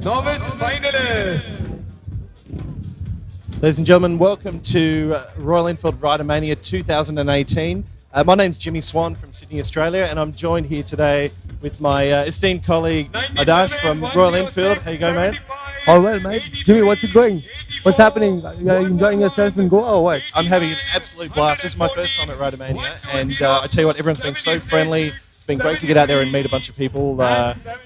Novice finalist. Ladies and gentlemen, welcome to Royal Enfield Rider Mania 2018. My name's Jimmy Swan from Sydney, Australia, and I'm joined here today with my esteemed colleague Adash from Royal Enfield. How you going, mate? Oh well, mate. Jimmy, what's it going? What's happening? Are you enjoying yourself in Goa or what? I'm having an absolute blast. This is my first time at Rider Mania, and I tell you what, everyone's been so friendly. It's been great to get out there and meet a bunch of people.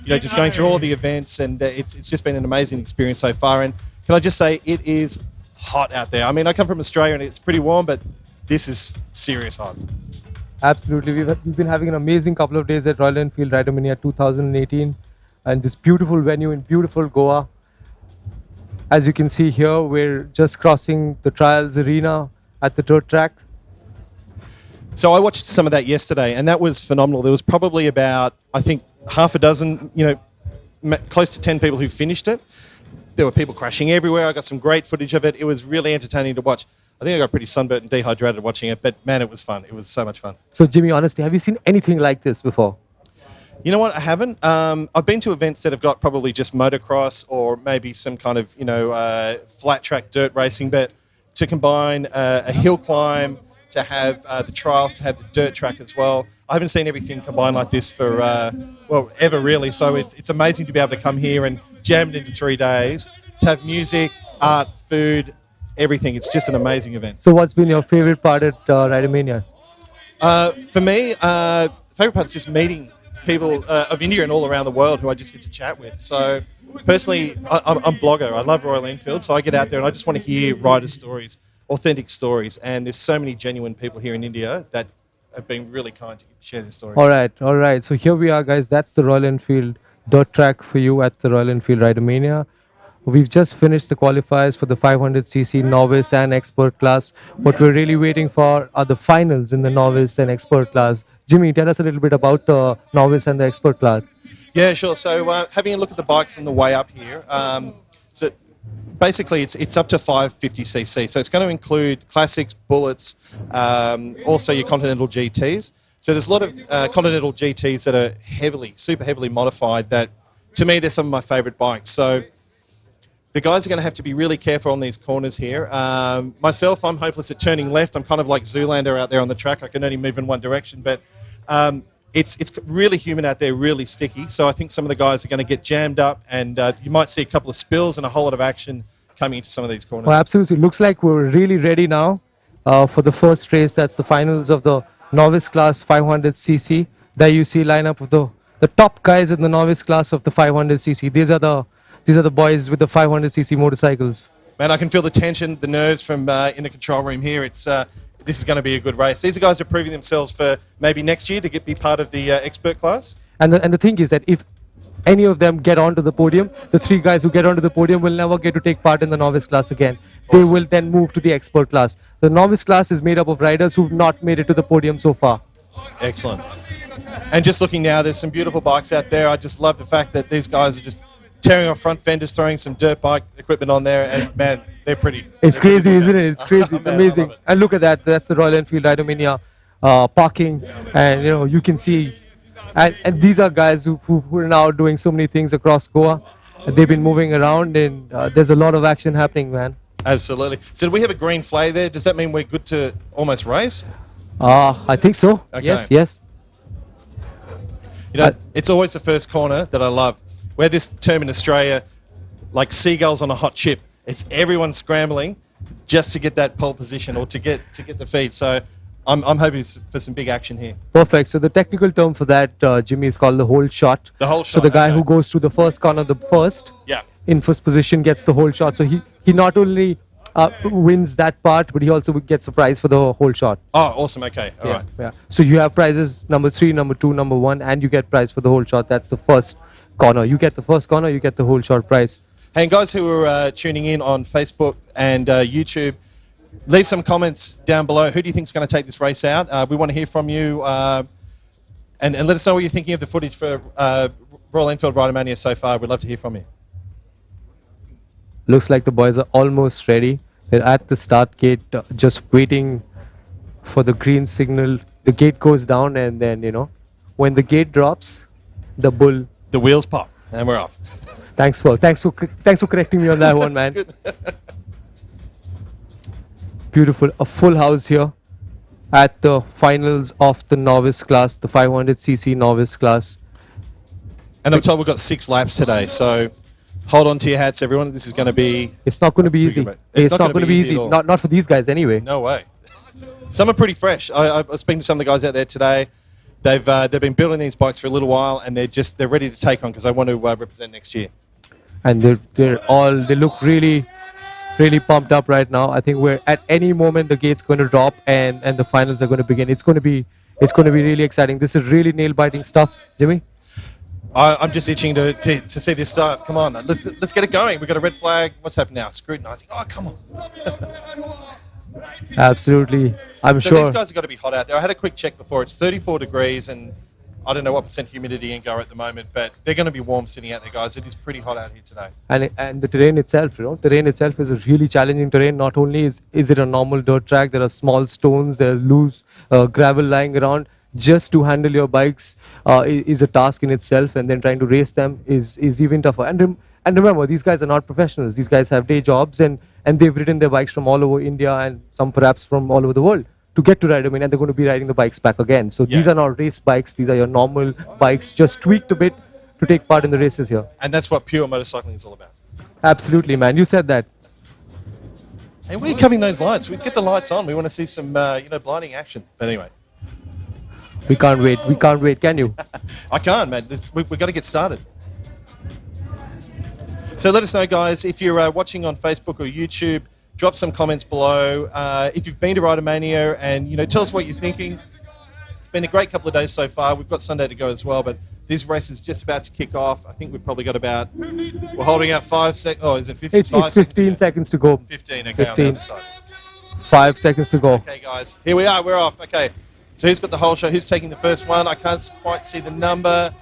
Just going through all the events, and it's just been an amazing experience so far. And can I just say, it is hot out there. I mean, I come from Australia and it's pretty warm, but this is serious hot. Absolutely. We've been having an amazing couple of days at Royal Enfield Rider Mania 2018, and this beautiful venue in beautiful Goa. As you can see here, we're just crossing the trials arena at the dirt track. So I watched some of that yesterday, and that was phenomenal. There was probably about, I think, half a dozen, close to 10 people who finished it. There were people crashing everywhere. I got some great footage of it. It was really entertaining to watch. I think I got pretty sunburnt and dehydrated watching it, but man, it was fun. It was so much fun. So Jimmy, honestly, have you seen anything like this before? You know what? I haven't. I've been to events that have got probably just motocross or maybe some kind of, flat track dirt racing, but to combine a hill climb, to have the trials, to have the dirt track as well. I haven't seen everything combined like this for, ever really. So it's amazing to be able to come here and jam it into 3 days, to have music, art, food, everything. It's just an amazing event. So what's been your favorite part at Rider Mania? For me, favorite part is just meeting people of India and all around the world who I just get to chat with. So personally, I'm a blogger. I love Royal Enfield, so I get out there and I just want to hear riders' stories, authentic stories. And there's so many genuine people here in India that have been really kind to share their stories. All right. So here we are, guys. That's the Royal Enfield dirt track for you at the Royal Enfield Rider Mania. We've just finished the qualifiers for the 500cc novice and expert class. What we're really waiting for are the finals in the novice and expert class. Jimmy, tell us a little bit about the novice and the expert class. Yeah, sure. So having a look at the bikes on the way up here, so basically it's up to 550cc. So it's going to include classics, bullets, also your Continental GTs. So there's a lot of Continental GTs that are super heavily modified that, to me, they're some of my favourite bikes. So the guys are going to have to be really careful on these corners here. Myself, I'm hopeless at turning left. I'm kind of like Zoolander out there on the track. I can only move in one direction, but it's really humid out there, really sticky. So I think some of the guys are going to get jammed up, and you might see a couple of spills and a whole lot of action coming into some of these corners. Well, absolutely. Looks like we're really ready now for the first race. That's the finals of the novice class 500cc. There you see lineup of the top guys in the novice class of the 500cc. These are the boys with the 500cc motorcycles. Man, I can feel the tension, the nerves from in the control room here. This is going to be a good race. These guys are proving themselves for maybe next year to be part of the expert class. And the thing is that if any of them get onto the podium, the three guys who get onto the podium will never get to take part in the novice class again. Awesome. They will then move to the expert class. The novice class is made up of riders who've not made it to the podium so far. Excellent. And just looking now, there's some beautiful bikes out there. I just love the fact that these guys are just tearing off front fenders, throwing some dirt bike equipment on there, and man, they're pretty. It's crazy, isn't it? It's crazy. It's amazing. And look at that. That's the Royal Enfield Rider Mania parking, and you can see, and these are guys who are now doing so many things across Goa. They've been moving around, and there's a lot of action happening, man. Absolutely. So do we have a green flag there? Does that mean we're good to almost race? I think so. Okay. Yes. It's always the first corner that I love. We have this term in Australia, like seagulls on a hot chip. It's everyone scrambling just to get that pole position or to get the feed. So I'm hoping for some big action here. Perfect. So the technical term for that, Jimmy, is called the whole shot. The whole shot. So the guy who goes through the first corner, in first position, gets the whole shot. So he not only wins that part, but he also gets a prize for the whole shot. Oh, awesome. Okay. All right. Yeah. So you have prizes number 3, number 2, number 1, and you get prize for the whole shot. That's the first corner. You get the first corner, you get the whole shot prize. Hey, and guys who are tuning in on Facebook and YouTube, leave some comments down below. Who do you think is going to take this race out? We want to hear from you, and let us know what you're thinking of the footage for Royal Enfield Rider Mania so far. We'd love to hear from you. Looks like the boys are almost ready. They're at the start gate, just waiting for the green signal. The gate goes down, and then when the gate drops, the wheels pop. And we're off. Thanks for correcting me on that one, man. Good. Beautiful. A full house here at the finals of the novice class, the 500cc novice class. And I'm told we've got 6 laps today, so hold on to your hats, everyone. This is going to be... It's not going to be easy. It's not going to be easy. at all. Not for these guys anyway. No way. Some are pretty fresh. I was speaking to some of the guys out there today. They've been building these bikes for a little while, and they're ready to take on because they want to represent next year. And they look really pumped up right now. I think we're at any moment the gate's going to drop and the finals are going to begin. It's going to be really exciting. This is really nail biting stuff, Jimmy. I'm just itching to see this start. Come on, let's get it going. We've got a red flag. What's happening now? Scrutinizing. Oh, come on. Absolutely. I'm so sure. These guys have got to be hot out there. I had a quick check before. It's 34 degrees and I don't know what % humidity in Goa at the moment, but they're going to be warm sitting out there, guys. It is pretty hot out here today. And the terrain itself, terrain itself is a really challenging terrain. Not only is it a normal dirt track, there are small stones, there are loose gravel lying around. Just to handle your bikes is a task in itself, and then trying to race them is even tougher. And remember, these guys are not professionals. These guys have day jobs, and they've ridden their bikes from all over India and some perhaps from all over the world to get to ride them in, and they're going to be riding the bikes back again. So these are not race bikes. These are your normal bikes, just tweaked a bit to take part in the races here. And that's what pure motorcycling is all about. Absolutely, man. You said that. Hey, we're covering those lights. We get the lights on. We want to see some, blinding action. But anyway. We can't wait. We can't wait. Can you? I can't, man. We've got to get started. So let us know, guys, if you're watching on Facebook or YouTube, drop some comments below. If you've been to Mania, and tell us what you're thinking. It's been a great couple of days so far. We've got Sunday to go as well, but this race is just about to kick off. I think we've probably got we're holding out 5 seconds. Oh, is it 15? It's 15 seconds to go. 15, okay, 15. on the other side. 5 seconds to go. Okay, guys, here we are. We're off. Okay, so who's got the whole show? Who's taking the first one? I can't quite see the number.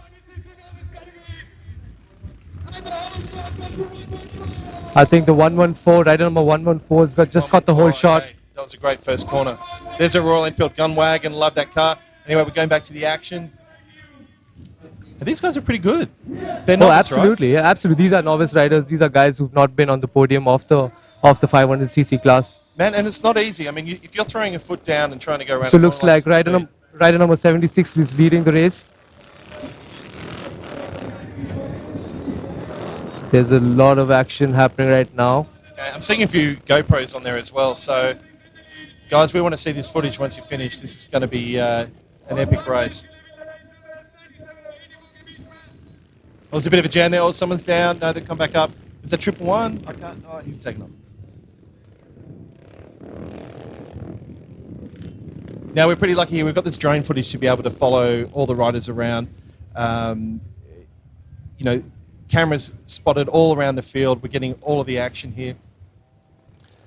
I think the 114, rider number 114 has just got the whole shot. Okay. That was a great first corner. There's a Royal Enfield gun wagon. Love that car. Anyway, we're going back to the action. And these guys are pretty good. They're novice, absolutely, right? Yeah, absolutely. These are novice riders. These are guys who've not been on the podium of the 500cc class. Man, and it's not easy. I mean, if you're throwing a foot down and trying to go around. So it looks like rider number 76 is leading the race. There's a lot of action happening right now. Okay, I'm seeing a few GoPros on there as well. So, guys, we want to see this footage once you finish. This is going to be an epic race. Oh, there's a bit of a jam there. Oh, someone's down. No, they come back up. Is that 111? I can't. Oh, he's taken off. Now, we're pretty lucky here. We've got this drone footage to be able to follow all the riders around. Cameras spotted all around the field. We're getting all of the action here.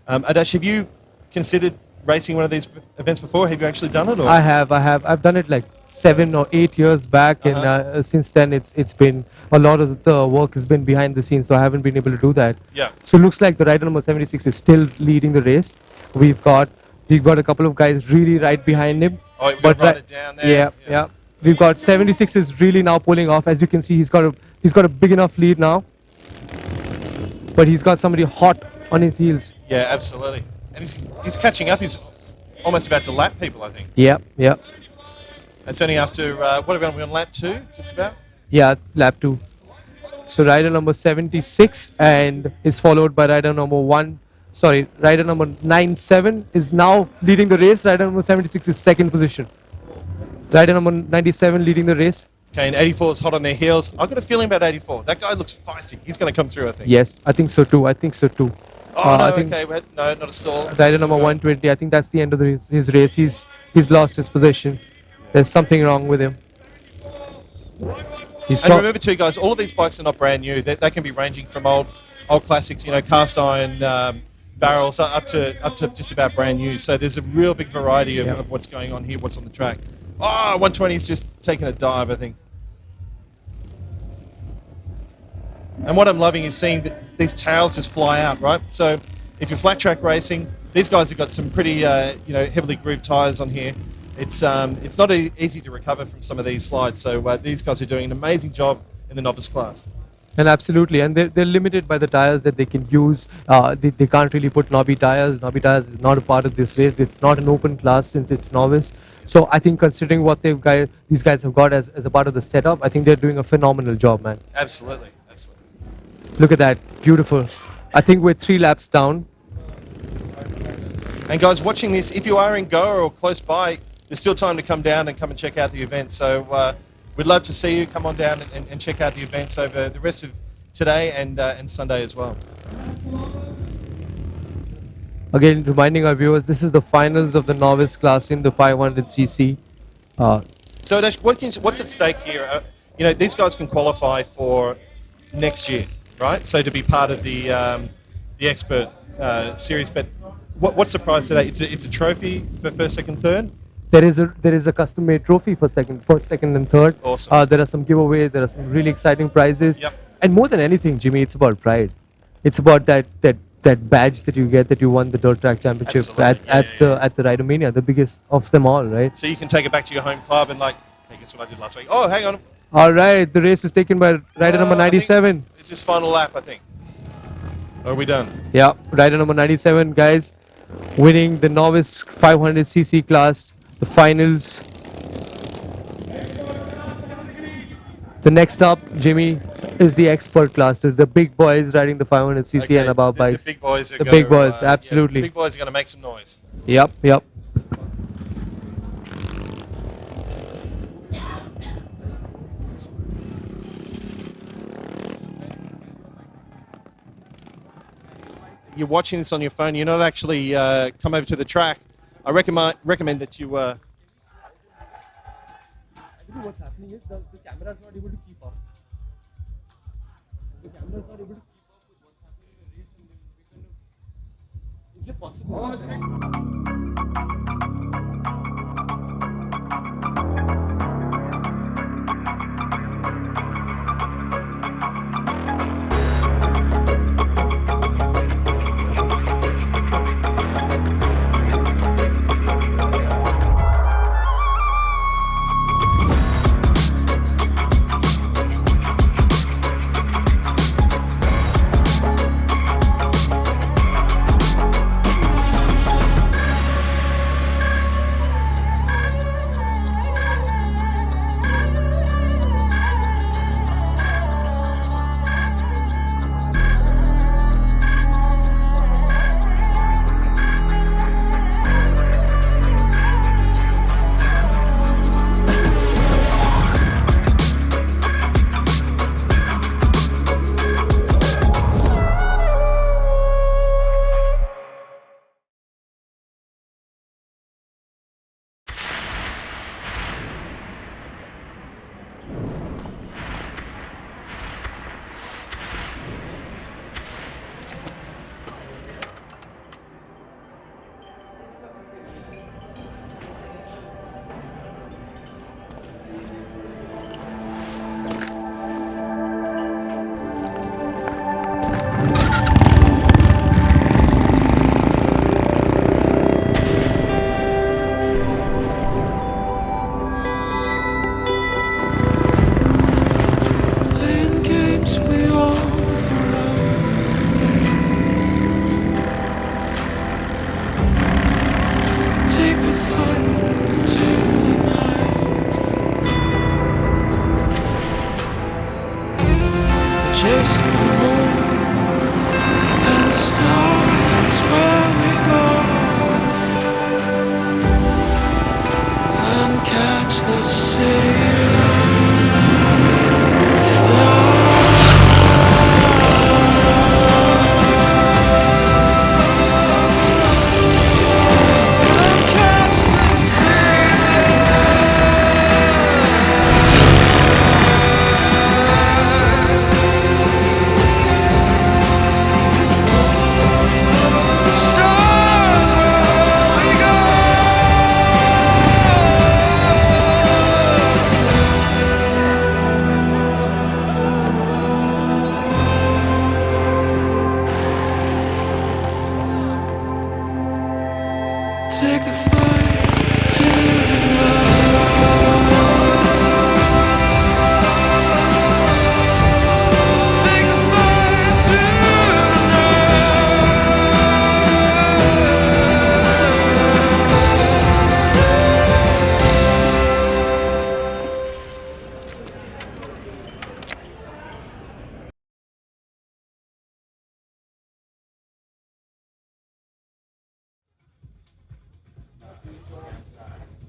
Adash, have you considered racing one of these events before? Have you actually done it? Or? I have. I've done it like 7 or 8 years back, and since then it's been a lot of the work has been behind the scenes, so I haven't been able to do that. Yeah. So it looks like the rider number 76 is still leading the race. We've got a couple of guys really right behind him. Oh, we've got Ryder down there. Yeah. We've got 76 is really now pulling off. As you can see, he's got a big enough lead now. But he's got somebody hot on his heels. Yeah, absolutely. And he's catching up. He's almost about to lap people, I think. Yeah. It's only after, what are we on lap 2, just about? Yeah, lap 2. So rider number 76 and is followed by rider number 97 is now leading the race. Rider number 76 is second position. Rider number 97 leading the race. Okay, and 84 is hot on their heels. I've got a feeling about 84. That guy looks feisty. He's going to come through, I think. Yes, I think so too. Oh, no, okay. No, not a stall. Rider number 120, I think that's the end of his race. He's lost his position. There's something wrong with him. And remember too, guys, all of these bikes are not brand new. They can be ranging from old classics, cast iron barrels up to just about brand new. So there's a real big variety of what's going on here, what's on the track. Oh, 120 is just taking a dive, I think. And what I'm loving is seeing that these tails just fly out, right? So if you're flat track racing, these guys have got some pretty, heavily grooved tyres on here. It's not easy to recover from some of these slides. So these guys are doing an amazing job in the novice class. And absolutely, and they're limited by the tires that they can use. They can't really put knobby tires. Knobby tires is not a part of this race. It's not an open class since it's novice. So I think considering what these guys have got as a part of the setup, I think they're doing a phenomenal job, man. Absolutely, absolutely. Look at that, beautiful. I think we're 3 laps down. And guys, watching this, if you are in Goa or close by, there's still time to come down and come and check out the event. So we'd love to see you. Come on down and check out the events over the rest of today and Sunday as well. Again, reminding our viewers, this is the finals of the novice class in the 500cc. So Adesh, what's at stake here? You know, these guys can qualify for next year, right? So to be part of the expert series, but what's the prize today? It's a trophy for first, second, third. There is a custom-made trophy for first, second, and third. Awesome. There are some giveaways. There are some really exciting prizes. Yep. And more than anything, Jimmy, it's about pride. It's about that badge that you get that you won the dirt track championship Absolutely. at the Rider Mania, the biggest of them all, right? So you can take it back to your home club and like, hey, guess what I did last week? Oh, hang on. All right, the race is taken by rider number 97. It's his final lap, I think. Or are we done? Yeah, rider number 97, guys, winning the novice 500cc class, the finals. The next up, Jimmy, is the expert class. The big boys riding the 500cc and above bikes. The big boys are The big boys, absolutely. the big boys are going to make some noise. Yep. You're watching this on your phone. You're not actually come over to the track. I recommend that you. What's happening is the camera is not able to keep up. The camera is not able to keep up with what's happening in the race, and we is it possible?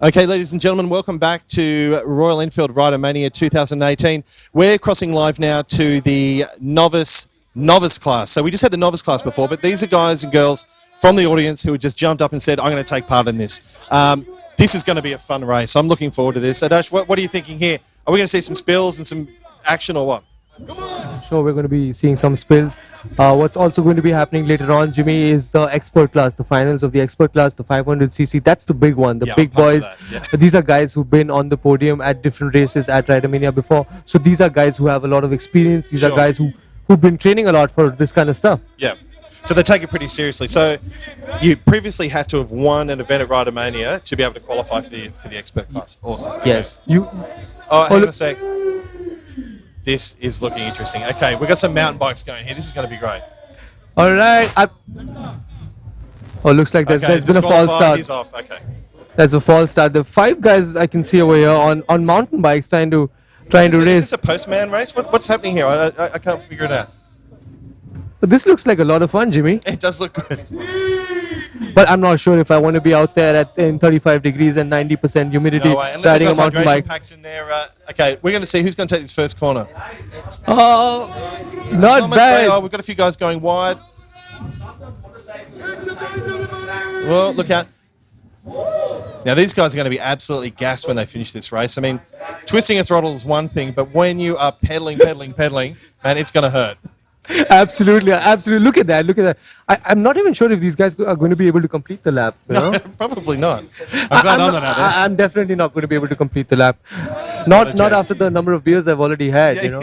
Okay, ladies and gentlemen, welcome back to Royal Enfield Rider Mania 2018. We're crossing live now to the novice class. So we just had the novice class before, but these are guys and girls from the audience who had just jumped up and said, I'm going to take part in this. This is going to be a fun race. I'm looking forward to this. Adash, what are you thinking here? Are we going to see some spills and some action or what? I'm sure we're going to be seeing some spills. What's also going to be happening later on, Jimmy, is the expert class, the finals of the expert class, the 500cc. That's the big one, the Yeah, big I'm pumped boys. for that, yeah. These are guys who've been on the podium at different races at Ridermania before. So these are guys who have a lot of experience. These are Sure. guys who've been training a lot for this kind of stuff. Yeah. So they take it pretty seriously. So you previously have to have won an event at Rider Mania to be able to qualify for the expert class. Awesome. Okay. Yes. Oh, hang on look- a sec. This is looking interesting. Okay, we've got some mountain bikes going here. This is going to be great. All right. Oh, looks like there's been a false disqualified, He's start. off. Okay. There's a false start. The 5 guys I can see over here on mountain bikes trying to Is race. this a postman race? What's happening here? I can't figure it out. But this looks like a lot of fun, Jimmy. It does look good. But I'm not sure if I want to be out there in 35 degrees and 90% humidity No way. Unless riding a they've got mountain hydration bike. packs in there. Okay, we're going to see who's going to take this first corner. Oh, not Someone's going- oh, bad. we've got a few guys going wide. Well, look out. Now, these guys are going to be absolutely gassed when they finish this race. I mean, twisting a throttle is one thing, but when you are pedaling, man, it's going to hurt. Absolutely. Look at that. I'm not even sure if these guys are going to be able to complete the lap. You know? Probably not. I'm glad I'm not out there. I'm definitely not going to be able to complete the lap. What a Not chance. after the number of beers I've already had. Yeah, You know.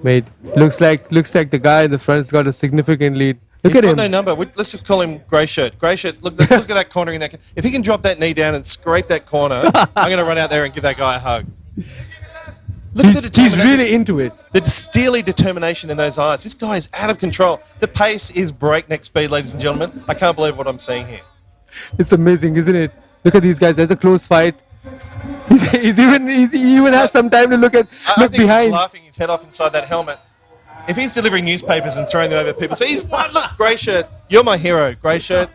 Mate, looks like the guy in the front's got a significant lead. Look He's at got him. no number. Let's just call him Grey Shirt. Grey Shirt, look at that corner in that. If he can drop that knee down and scrape that corner, I'm going to run out there and give that guy a hug. Look at the He's determination. really into it. The steely determination in those eyes. This guy is out of control. The pace is breakneck speed, ladies and gentlemen. I can't believe what I'm seeing here. It's amazing, isn't it? Look at these guys. There's a close fight. He even has some time to look I think behind. he's laughing his head off inside that helmet. If he's delivering newspapers and throwing them over people, so he's one. Look, Grey Shirt, you're my hero, Grey Shirt.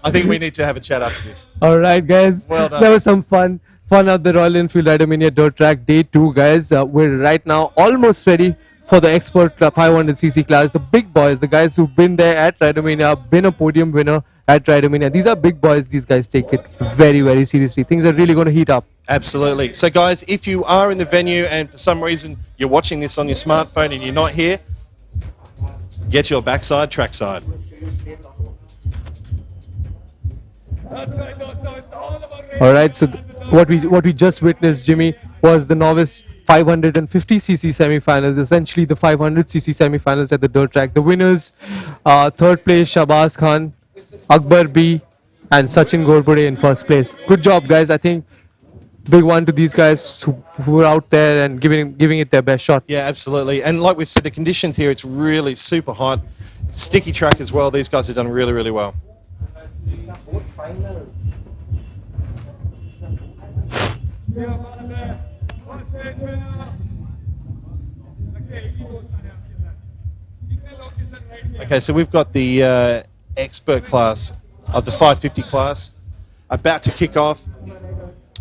I think we need to have a chat after this. All right, guys. Well done. That was some fun at the Royal Enfield Ridermania Dirt Track Day 2, guys. We're right now almost ready for the expert 500cc class. The big boys, the guys who've been there at Ridermania, been a podium winner at Ridermania. These are big boys. These guys take it very, very seriously. Things are really going to heat up. Absolutely. So, guys, if you are in the venue and for some reason you're watching this on your smartphone and you're not here, get your backside trackside. All right, so what we just witnessed, Jimmy, was the novice 550cc semi-finals, essentially the 500cc semi-finals at the dirt track. The winners, third place Shabazz Khan, Akbar B, and Sachin Gorbade in first place. Good job, guys. I think big one to these guys who are out there and giving it their best shot. Yeah, absolutely. And like we've said, the conditions here, it's really super hot. Sticky track as well. These guys have done really, really well. Okay, so we've got the expert class of the 550 class about to kick off.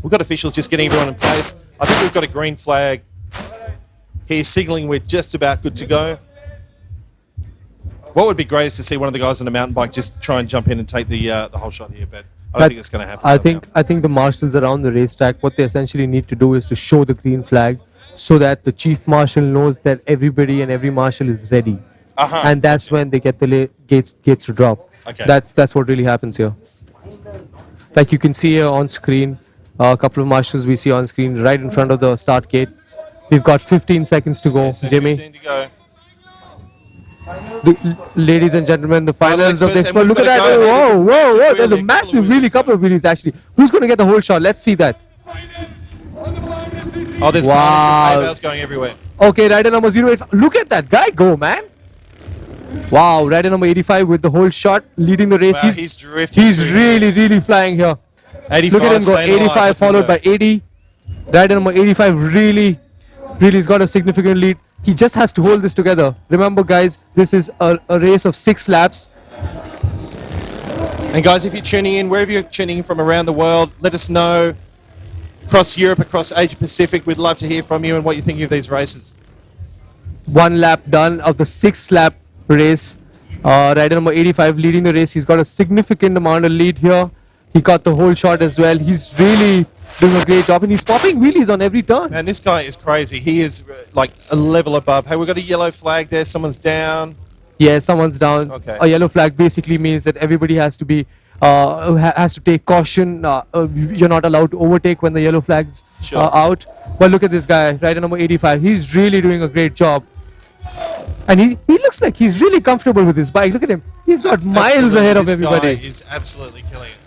We've got officials just getting everyone in place. I think we've got a green flag. He's signalling we're just about good to go. What would be great is to see one of the guys on a mountain bike just try and jump in and take the whole shot here, but I don't think that's going to happen. I think the marshals around the racetrack, what they essentially need to do is to show the green flag so that the chief marshal knows that everybody and every marshal is ready. And that's when they get the gates to drop. Okay. That's what really happens here. Like you can see here on screen, a couple of marshals we see on screen right in front of the start gate. We've got 15 seconds to go, Yeah, so Jimmy. 15 to go. Ladies and gentlemen, the finals of the experts, and expert. we've Look at got that! a guy there. Whoa, There's whoa, a whoa! There's a wheelie, massive couple of wheelie, wheelies couple of wheelies actually. Who's going to get the whole shot? Let's see that. Oh, there's Wow. carnage, there's hay bales going everywhere. Okay, rider number 08. Look at that guy go, man! Wow, rider number 85 with the whole shot, leading the race. Wow, he's drifting. He's through really, really flying here. 85, Look at him go. staying alive, 85 look at followed him by go. 80. Rider number 85 really has got a significant lead. He just has to hold this together. Remember, guys, this is a race of 6 laps. And guys, if you're tuning in, wherever you're tuning in from around the world, let us know. Across Europe, across Asia Pacific, we'd love to hear from you and what you think of these races. 1 lap done of the 6th lap race. Rider number 85 leading the race. He's got a significant amount of lead here. He got the whole shot as well. He's really doing a great job, and he's popping wheelies on every turn. Man, this guy is crazy. He is like a level above. Hey, we've got a yellow flag there. Someone's down. Yeah, someone's down. Okay. A yellow flag basically means that everybody has to be has to take caution. You're not allowed to overtake when the yellow flag's Sure. out. But look at this guy, rider number 85. He's really doing a great job. And he looks like he's really comfortable with his bike. Look at him. He's got miles Absolutely. ahead of This everybody. guy is absolutely killing it.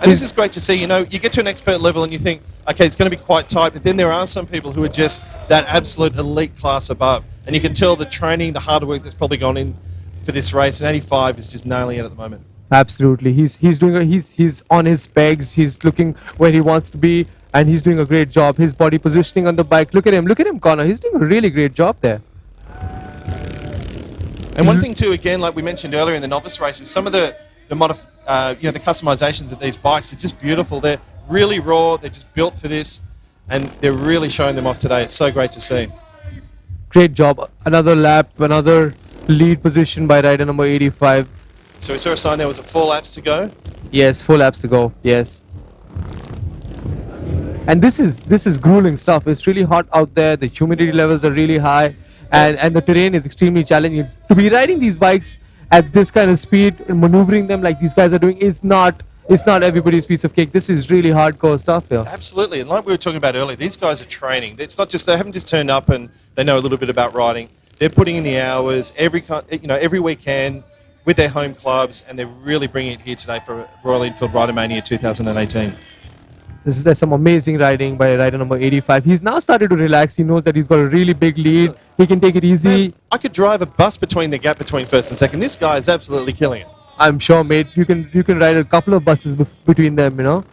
And this is great to see. You know, you get to an expert level and you think, okay, it's going to be quite tight, but then there are some people who are just that absolute elite class above. And you can tell the training, the hard work that's probably gone in for this race. And 85 is just nailing it at the moment. Absolutely. He's doing he's on his pegs. He's looking where he wants to be, and he's doing a great job. His body positioning on the bike. Look at him, Connor. He's doing a really great job there. And one thing too, again, like we mentioned earlier in the novice races, some of the the customizations of these bikes are just beautiful. They're really raw. They're just built for this, and they're really showing them off today. It's so great to see. Great job. Another lap, another lead position by rider number 85. So we saw a sign there was 4 laps to go. Yes, 4 laps to go. Yes. And this is grueling stuff. It's really hot out there. The humidity levels are really high, and the terrain is extremely challenging. To be riding these bikes at this kind of speed and maneuvering them like these guys are doing is not everybody's piece of cake. This is really hardcore stuff here. Absolutely, and like we were talking about earlier, these guys are training. It's not just they haven't just turned up and they know a little bit about riding. They're putting in the hours every weekend with their home clubs, and they're really bringing it here today for Royal Enfield Rider Mania 2018. There's some amazing riding by rider number 85. He's now started to relax. He knows that he's got a really big lead. He can take it easy. Man, I could drive a bus between the gap between first and second. This guy is absolutely killing it. I'm sure, mate. You can ride a couple of buses between them. You know.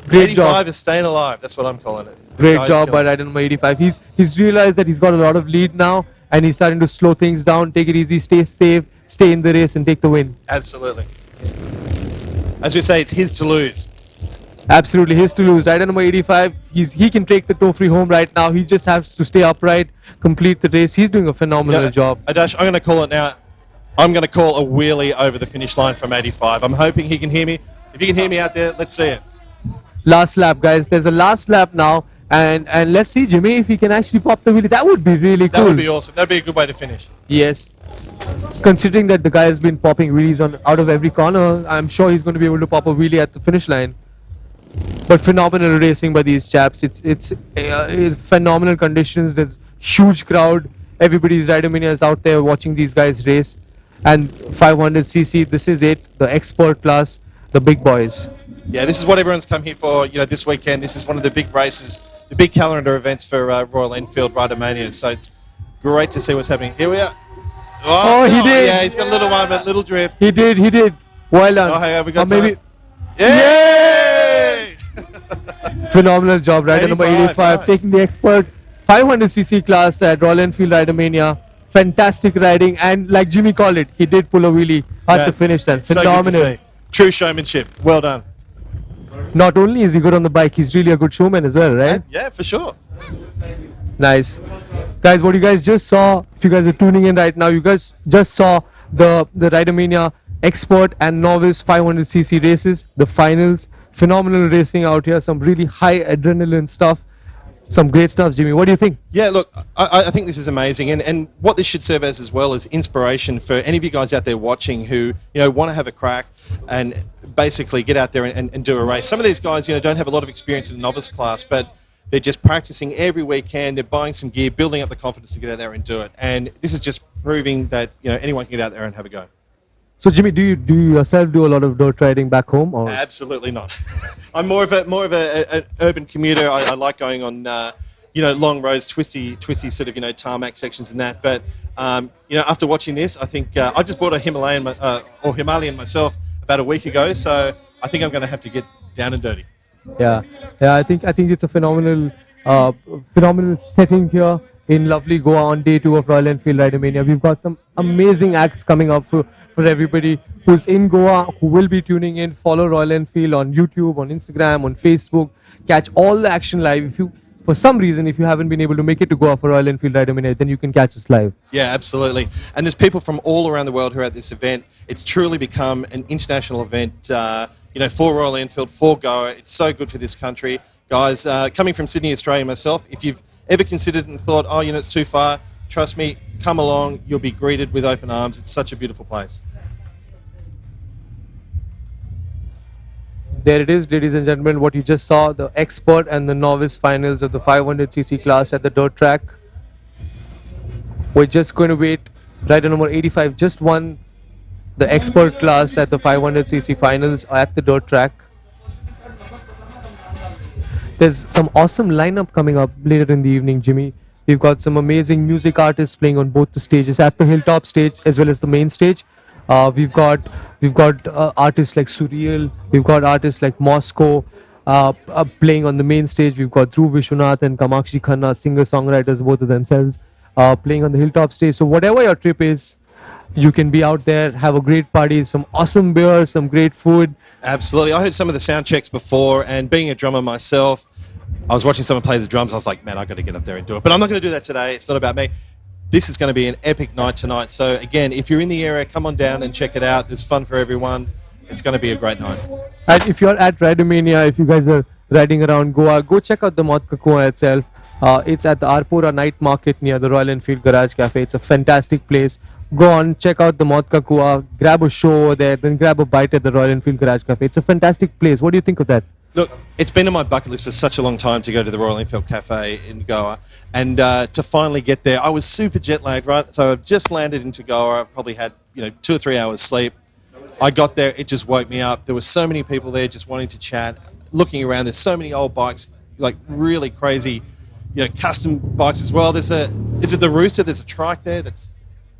Great 85 job. is staying alive. That's what I'm calling it. This Great guy's job by killing it. rider number 85. He's realized that he's got a lot of lead now, and he's starting to slow things down, take it easy, stay safe, stay in the race, and take the win. Absolutely. As we say, it's his to lose. Absolutely, his to lose. Rider number 85, he can take the trophy home right now. He just has to stay upright, complete the race. He's doing a phenomenal job. Adash, I'm going to call it now. I'm going to call a wheelie over the finish line from 85. I'm hoping he can hear me. If you can hear me out there, let's see it. Last lap, guys. There's a last lap now, and let's see, Jimmy, if he can actually pop the wheelie. That would be really cool. That would be awesome. That would be a good way to finish. Yes. Considering that the guy has been popping wheelies out of every corner, I'm sure he's going to be able to pop a wheelie at the finish line. But phenomenal racing by these chaps. It's phenomenal conditions. There's huge crowd. Everybody's Rider Mania is out there watching these guys race. And 500cc, this is it. The expert class, the big boys. Yeah, this is what everyone's come here for. This weekend. This is one of the big races, the big calendar events for Royal Enfield Rider Mania. So it's great to see what's happening. Here we are. Oh, he did. Yeah, he's got a little one, but little drift. He did. Well done. Oh, hey, have we got maybe. time? Yay! Phenomenal job, rider number 85, nice. taking the expert 500cc class at Royal Enfield Rider Mania. Fantastic riding, and like Jimmy called it, he did pull a wheelie at the finish then. So good to Phenomenal. see. True showmanship. Well done. Not only is he good on the bike, he's really a good showman as well, right? Yeah, for sure. Nice. Guys, what you guys just saw, if you guys are tuning in right now, you guys just saw the Rider Mania expert and novice 500cc races, the finals. Phenomenal racing out here, some really high adrenaline stuff. Some great stuff, Jimmy. What do you think? Yeah, look, I think this is amazing, and what this should serve as well is inspiration for any of you guys out there watching who want to have a crack and basically get out there and do a race. Some of these guys don't have a lot of experience in the novice class, but they're just practicing every weekend. They're buying some gear, building up the confidence to get out there and do it. And this is just proving that anyone can get out there and have a go. So Jimmy, do you yourself do a lot of dirt riding back home, or? Absolutely not. I'm more of an urban commuter. I like going on long roads, twisty sort of tarmac sections and that. But after watching this, I think I just bought a Himalayan myself about a week ago. So I think I'm going to have to get down and dirty. Yeah. I think it's a phenomenal setting here in lovely Goa on day 2 of Royal Enfield Rider Mania. We've got some amazing acts coming up from for everybody who's in Goa, who will be tuning in. Follow Royal Enfield on YouTube, on Instagram, on Facebook. Catch all the action live. If you, for some reason, if you haven't been able to make it to Goa for Royal Enfield Ride Mania, then you can catch us live. Yeah, absolutely. And there's people from all around the world who are at this event. It's truly become an international event, for Royal Enfield, for Goa. It's so good for this country. Guys, coming from Sydney, Australia myself, if you've ever considered and thought, it's too far, trust me, come along. You'll be greeted with open arms. It's such a beautiful place. There it is, ladies and gentlemen, what you just saw, the expert and the novice finals of the 500cc class at the dirt track. We're just going to wait. Rider number 85 just won the expert class at the 500cc finals at the dirt track. There's some awesome lineup coming up later in the evening, Jimmy. We've got some amazing music artists playing on both the stages, at the Hilltop stage as well as the main stage. We've got artists like Surreal. We've got artists like Moscow playing on the main stage. We've got Dhruv Vishwanath and Kamakshi Khanna, singer-songwriters, both of themselves, playing on the Hilltop stage. So whatever your trip is, you can be out there, have a great party, some awesome beer, some great food. Absolutely. I heard some of the sound checks before, and being a drummer myself, I was watching someone play the drums. I was like, man, I've got to get up there and do it. But I'm not going to do that today. It's not about me. This is going to be an epic night tonight. So, again, if you're in the area, come on down and check it out. There's fun for everyone. It's going to be a great night. And if you're at Ridermania, if you guys are riding around Goa, go check out the Matka Kuha itself. It's at the Arpora Night Market near the Royal Enfield Garage Cafe. It's a fantastic place. Go on, check out the Matka Kuha, grab a show over there, then grab a bite at the Royal Enfield Garage Cafe. It's a fantastic place. What do you think of that? Look, it's been on my bucket list for such a long time to go to the Royal Enfield Cafe in Goa, and to finally get there. I was super jet lagged, right? So I've just landed into Goa. I've probably had 2 or 3 hours sleep. I got there, it just woke me up. There were so many people there just wanting to chat, looking around. There's so many old bikes, like really crazy, custom bikes as well. Is it the Rooster? There's a trike there that's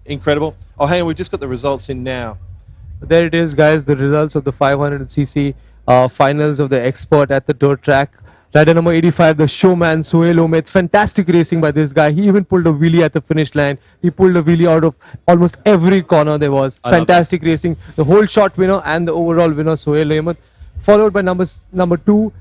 incredible. Oh, hang on, we've just got the results in now. There it is, guys. The results of the 500cc finals of the expert at the dirt track. Rider number 85, the showman Sohail Omid. Fantastic racing by this guy. He even pulled a wheelie at the finish line. He pulled a wheelie out of almost every corner there was. Fantastic racing. The whole shot winner and the overall winner Sohail Omid. Followed by number 2,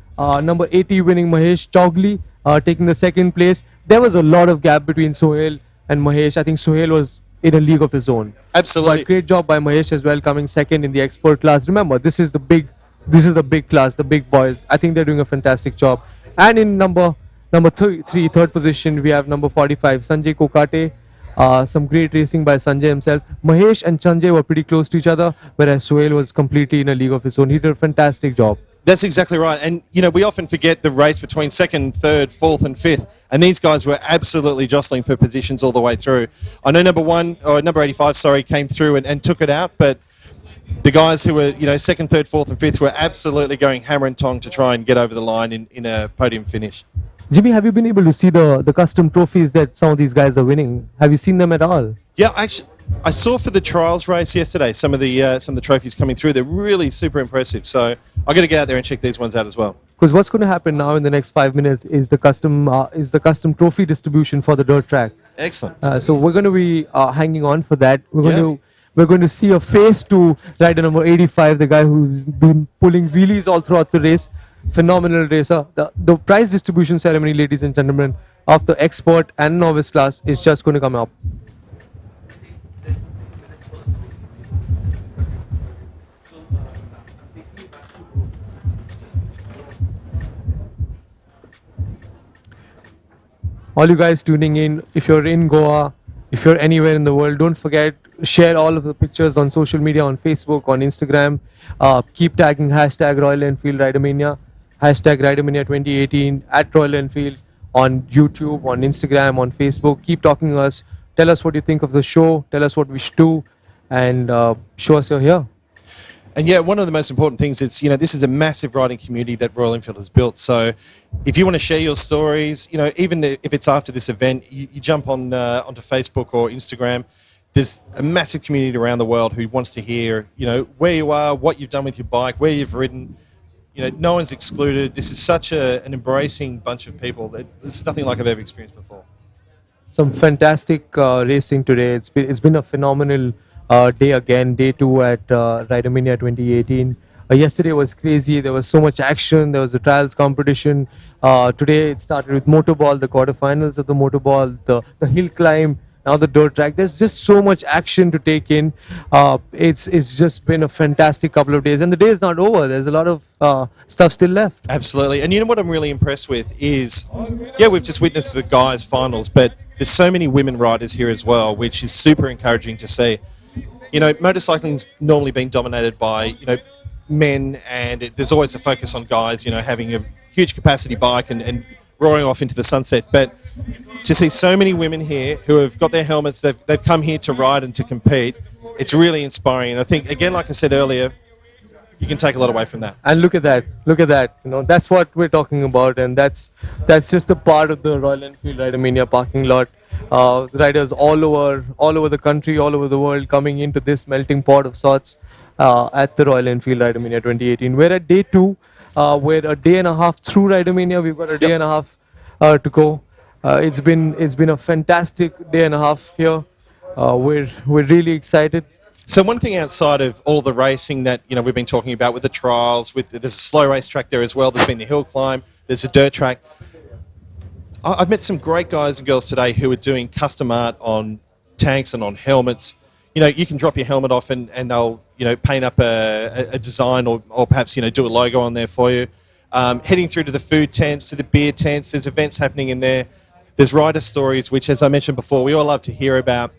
number 80 winning Mahesh Chowgli, taking the second place. There was a lot of gap between Sohail and Mahesh. I think Sohail was in a league of his own. Absolutely. But great job by Mahesh as well, coming second in the expert class. Remember, this is the big class, the big boys. I think they're doing a fantastic job. And in number three, third position, we have number 45, Sanjay Kokate. Some great racing by Sanjay himself. Mahesh and Sanjay were pretty close to each other, whereas Sohail was completely in a league of his own. He did a fantastic job. That's exactly right. And, we often forget the race between second, third, fourth and fifth. And these guys were absolutely jostling for positions all the way through. I know number 85, came through and took it out. But the guys who were, second, third, fourth and fifth were absolutely going hammer and tong to try and get over the line in a podium finish. Jimmy, have you been able to see the custom trophies that some of these guys are winning? Have you seen them at all? Yeah, actually, I saw for the trials race yesterday some of the trophies coming through. They're really super impressive. So I got to get out there and check these ones out as well. Because what's going to happen now in the next 5 minutes is the custom trophy distribution for the dirt track. Excellent. So we're going to be hanging on for that. We're going to see a face to rider number 85, the guy who's been pulling wheelies all throughout the race. Phenomenal racer. The prize distribution ceremony, ladies and gentlemen, of the expert and novice class is just going to come up. All you guys tuning in, if you're in Goa, if you're anywhere in the world, don't forget, share all of the pictures on social media, on Facebook, on Instagram. Keep tagging hashtag Royal Enfield Ridermania, hashtag Ridermania 2018 at Royal Enfield on YouTube, on Instagram, on Facebook. Keep talking to us. Tell us what you think of the show. Tell us what we should do, and show us you're here. And yeah, one of the most important things is, this is a massive riding community that Royal Enfield has built. So if you want to share your stories, even if it's after this event, you jump onto Facebook or Instagram. There's a massive community around the world who wants to hear, where you are, what you've done with your bike, where you've ridden. No one's excluded. This is such an embracing bunch of people. There's nothing like I've ever experienced before. Some fantastic racing today. It's been a phenomenal day again, day two at Ridermania 2018. Yesterday was crazy. There was so much action. There was a trials competition. Today it started with motorball, the quarterfinals of the motorball, the hill climb, now the dirt track. There's just so much action to take in. It's just been a fantastic couple of days, and the day is not over. There's a lot of stuff still left. Absolutely. And you know what I'm really impressed with is, yeah, we've just witnessed the guys' finals, but there's so many women riders here as well, which is super encouraging to see. You know, motorcycling's normally been dominated by, men, and there's always a focus on guys, having a huge capacity bike and roaring off into the sunset. But to see so many women here who have got their helmets, they've come here to ride and to compete, it's really inspiring. And I think, again, like I said earlier, you can take a lot away from that. And look at that, that's what we're talking about, and that's just a part of the Royal Enfield Ridermania parking lot. Riders all over the country, all over the world, coming into this melting pot of sorts at the Royal Enfield Ridermania 2018. We're at day two. We're a day and a half through Ridermania. We've got a day and a half to go. It's been a fantastic day and a half here. We're really excited. So one thing outside of all the racing that we've been talking about with the trials, there's a slow race track there as well. There's been the hill climb. There's a dirt track. I've met some great guys and girls today who are doing custom art on tanks and on helmets. You can drop your helmet off and they'll paint up a design or perhaps do a logo on there for you. Heading through to the food tents, to the beer tents. There's events happening in there. There's rider stories, which, as I mentioned before, we all love to hear about.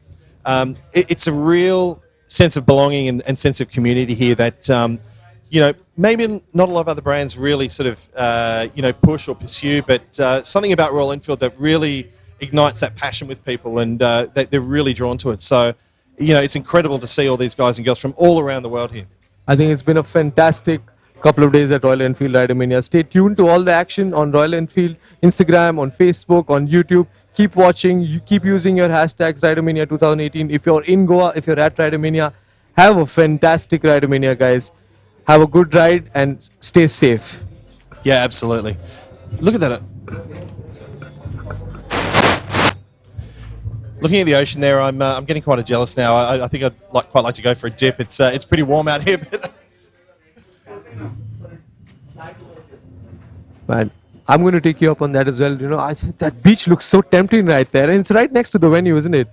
It's a real sense of belonging and sense of community here that, maybe not a lot of other brands really sort of, push or pursue, but something about Royal Enfield that really ignites that passion with people, and they're really drawn to it. So, it's incredible to see all these guys and girls from all around the world here. I think it's been a fantastic couple of days at Royal Enfield Ridermania. Stay tuned to all the action on Royal Enfield, Instagram, on Facebook, on YouTube. Keep watching. You keep using your hashtags Ridermania 2018. If you're in Goa, if you're at Ridermania, have a fantastic Ridermania, guys. Have a good ride and stay safe. Yeah, absolutely. Look at that. Looking at the ocean there, I'm getting quite jealous now. I think I'd quite like to go for a dip. It's pretty warm out here. But Man, I'm going to take you up on that as well. That beach looks so tempting right there, and it's right next to the venue, isn't it?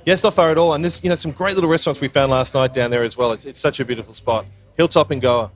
yeah, it's not far at all. And there's some great little restaurants we found last night down there as well. It's such a beautiful spot. Hilltop in Goa.